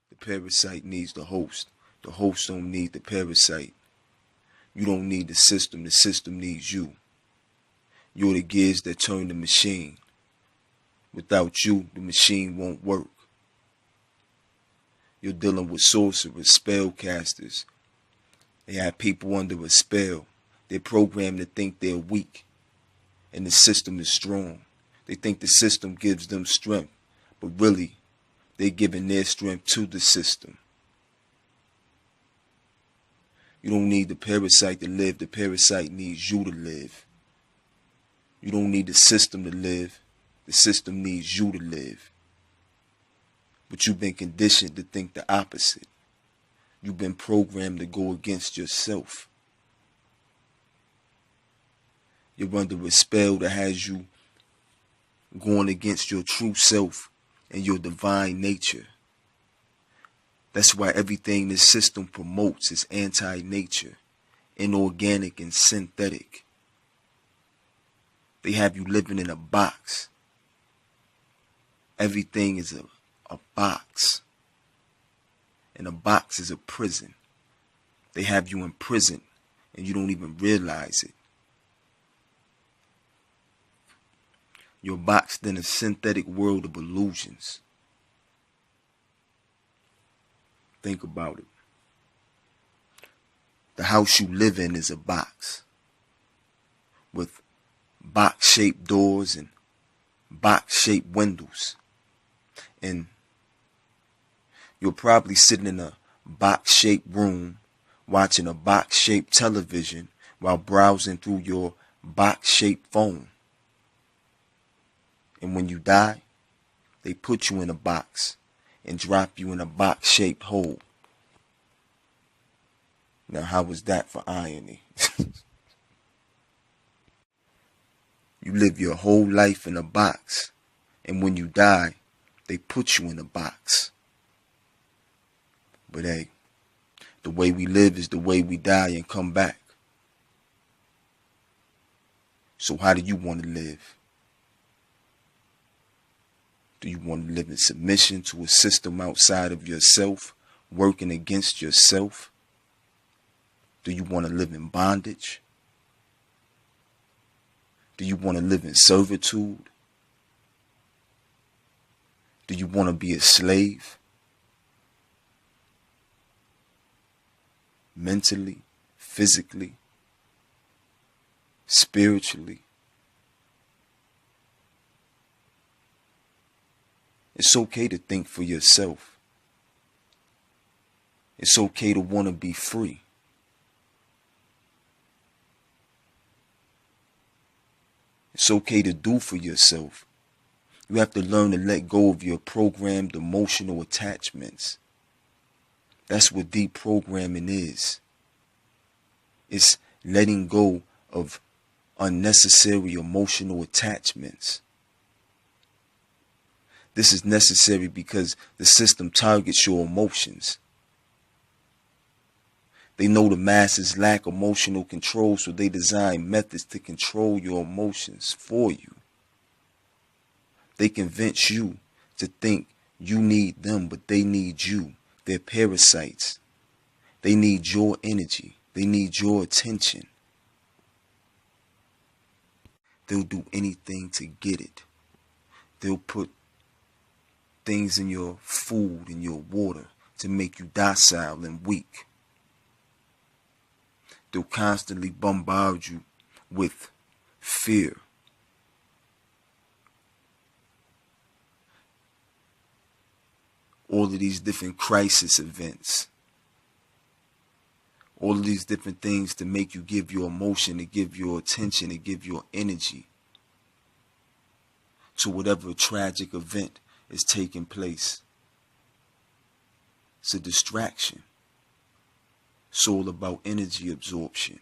The parasite needs the host. The host don't need the parasite. You don't need the system needs you. You're the gears that turn the machine. Without you, the machine won't work. You're dealing with sorcerers, spellcasters. They have people under a spell. They're programmed to think they're weak, and the system is strong. They think the system gives them strength, but really, they're giving their strength to the system. You don't need the parasite to live. The parasite needs you to live. You don't need the system to live. The system needs you to live. But you've been conditioned to think the opposite. You've been programmed to go against yourself. You're under a spell that has you going against your true self and your divine nature. That's why everything this system promotes is anti-nature, inorganic and synthetic. They have you living in a box. Everything is a box. And a box is a prison. They have you in prison and you don't even realize it. You're boxed in a synthetic world of illusions. Think about it. The house you live in is a box with box-shaped doors and box-shaped windows. And you're probably sitting in a box-shaped room watching a box-shaped television while browsing through your box-shaped phone. And when you die, they put you in a box and drop you in a box-shaped hole. Now, how was that for irony? You live your whole life in a box, and when you die, they put you in a box. But hey, the way we live is the way we die and come back. So how do you want to live? Do you want to live in submission to a system outside of yourself, working against yourself? Do you want to live in bondage? Do you want to live in servitude? Do you want to be a slave? Mentally, physically, spiritually. It's okay to think for yourself. It's okay to want to be free. It's okay to do for yourself. You have to learn to let go of your programmed emotional attachments. That's what deprogramming is. It's letting go of unnecessary emotional attachments. This is necessary because the system targets your emotions. They know the masses lack emotional control, so they design methods to control your emotions for you. They convince you to think you need them, but they need you. They're parasites. They need your energy. They need your attention. They'll do anything to get it. They'll put things in your food and your water to make you docile and weak. They'll constantly bombard you with fear. All of these different crisis events. All of these different things to make you give your emotion, to give your attention, to give your energy to whatever tragic event is taking place. It's a distraction. It's all about energy absorption.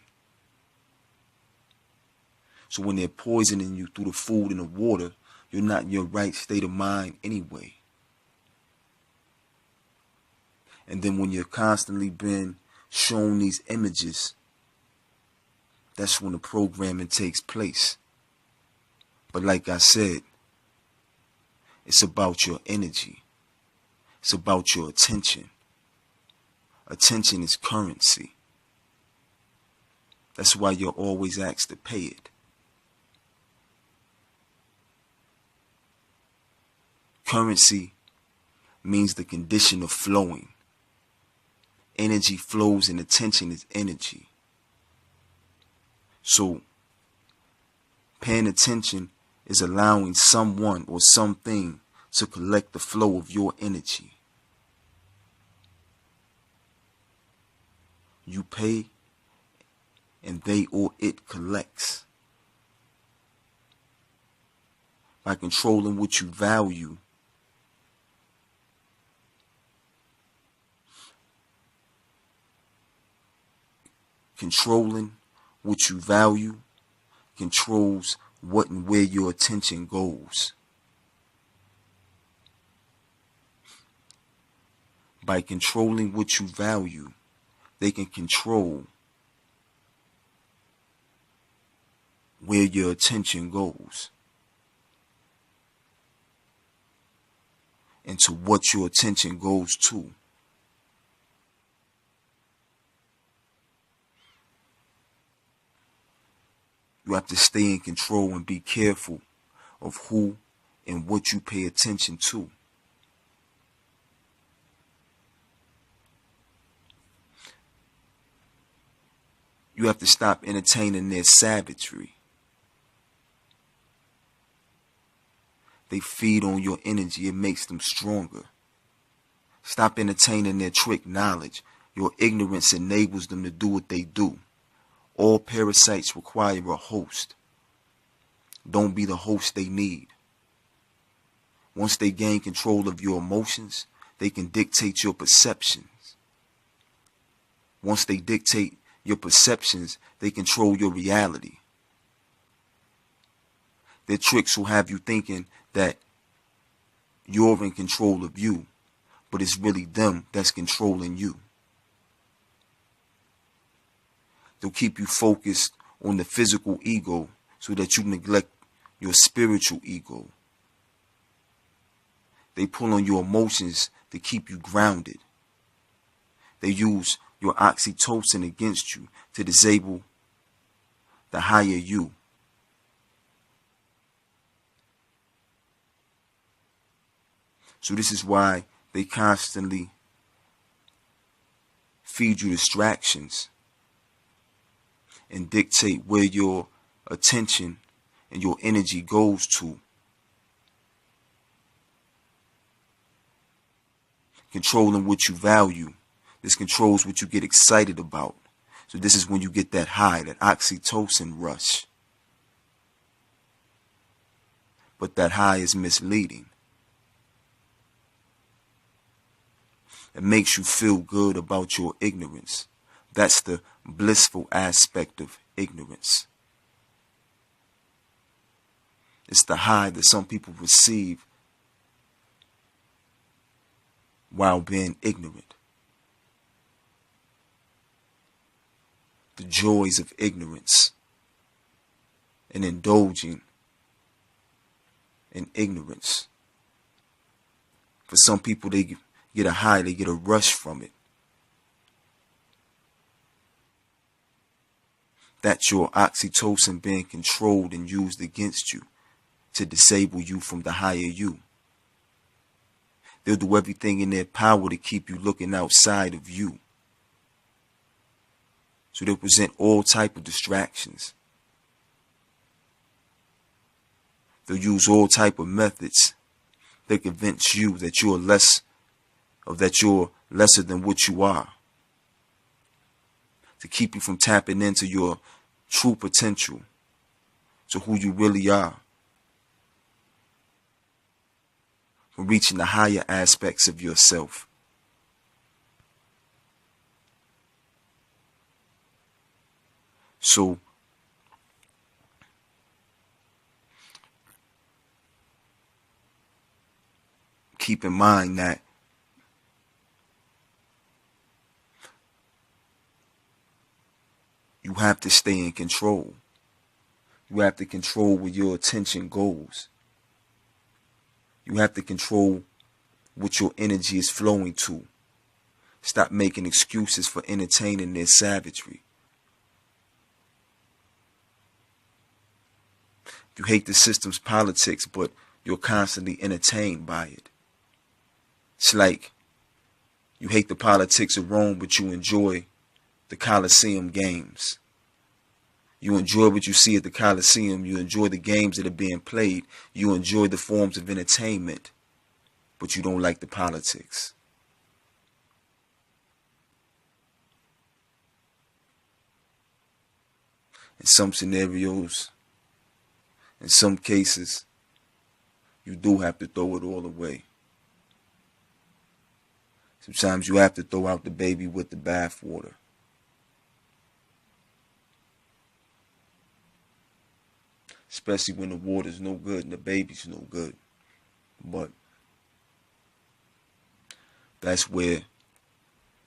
So when they're poisoning you through the food and the water, you're not in your right state of mind anyway. And then when you're constantly being shown these images, that's when the programming takes place. But like I said, it's about your energy. It's about your attention. Attention is currency. That's why you're always asked to pay it. Currency means the condition of flowing. Energy flows and attention is energy. So, paying attention is allowing someone or something to collect the flow of your energy. You pay and they or it collects. By controlling what you value, controlling what you value controls what and where your attention goes. By controlling what you value, they can control where your attention goes and to what your attention goes to. You have to stay in control and be careful of who and what you pay attention to. You have to stop entertaining their savagery. They feed on your energy. It makes them stronger. Stop entertaining their trick knowledge. Your ignorance enables them to do what they do. All parasites require a host. Don't be the host they need. Once they gain control of your emotions, they can dictate your perceptions. Once they dictate your perceptions, they control your reality. Their tricks will have you thinking that you're in control of you, but it's really them that's controlling you. They'll keep you focused on the physical ego so that you neglect your spiritual ego. They pull on your emotions to keep you grounded. They use your oxytocin against you to disable the higher you. So this is why they constantly feed you distractions and dictate where your attention and your energy goes to. Controlling what you value. This controls what you get excited about. So this is when you get that high, that oxytocin rush. But that high is misleading. It makes you feel good about your ignorance. That's the blissful aspect of ignorance. It's the high that some people receive while being ignorant. The joys of ignorance and indulging in ignorance. For some people, they get a high, they get a rush from it. That's your oxytocin being controlled and used against you to disable you from the higher you. They'll do everything in their power to keep you looking outside of you. So they'll present all type of distractions. They'll use all type of methods that convince you that you're lesser than what you are. To keep you from tapping into your true potential, to who you really are. From reaching the higher aspects of yourself. So, keep in mind that you have to stay in control. You have to control where your attention goes. You have to control what your energy is flowing to. Stop making excuses for entertaining their savagery. You hate the system's politics, but you're constantly entertained by it. It's like you hate the politics of Rome, but you enjoy the Colosseum games. You enjoy what you see at the Colosseum. You enjoy the games that are being played. You enjoy the forms of entertainment, but you don't like the politics. In some scenarios, in some cases, you do have to throw it all away. Sometimes you have to throw out the baby with the bathwater. Especially when the water's no good and the baby's no good. But that's where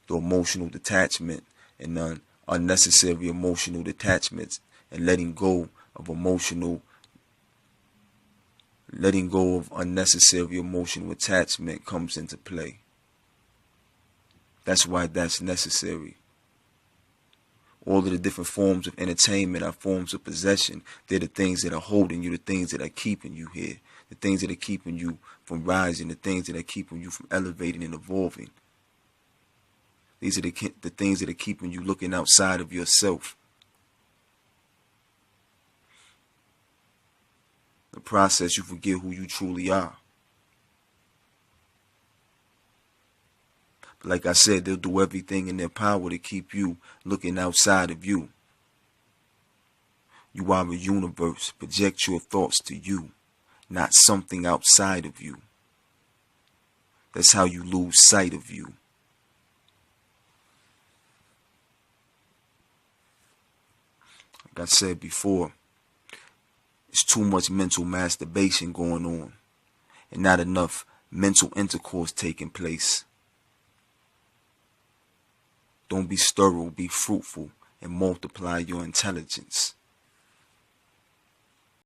the emotional detachment and unnecessary emotional detachments and letting go of unnecessary emotional attachment comes into play. That's why that's necessary. All of the different forms of entertainment are forms of possession. They're the things that are holding you, the things that are keeping you here, the things that are keeping you from rising, the things that are keeping you from elevating and evolving. These are the things that are keeping you looking outside of yourself. The process, you forget who you truly are. But like I said, they'll do everything in their power to keep you looking outside of you. You are a universe. Project your thoughts to you, not something outside of you. That's how you lose sight of you. Like I said before, it's too much mental masturbation going on and not enough mental intercourse taking place. Don't be sterile, be fruitful, and multiply your intelligence.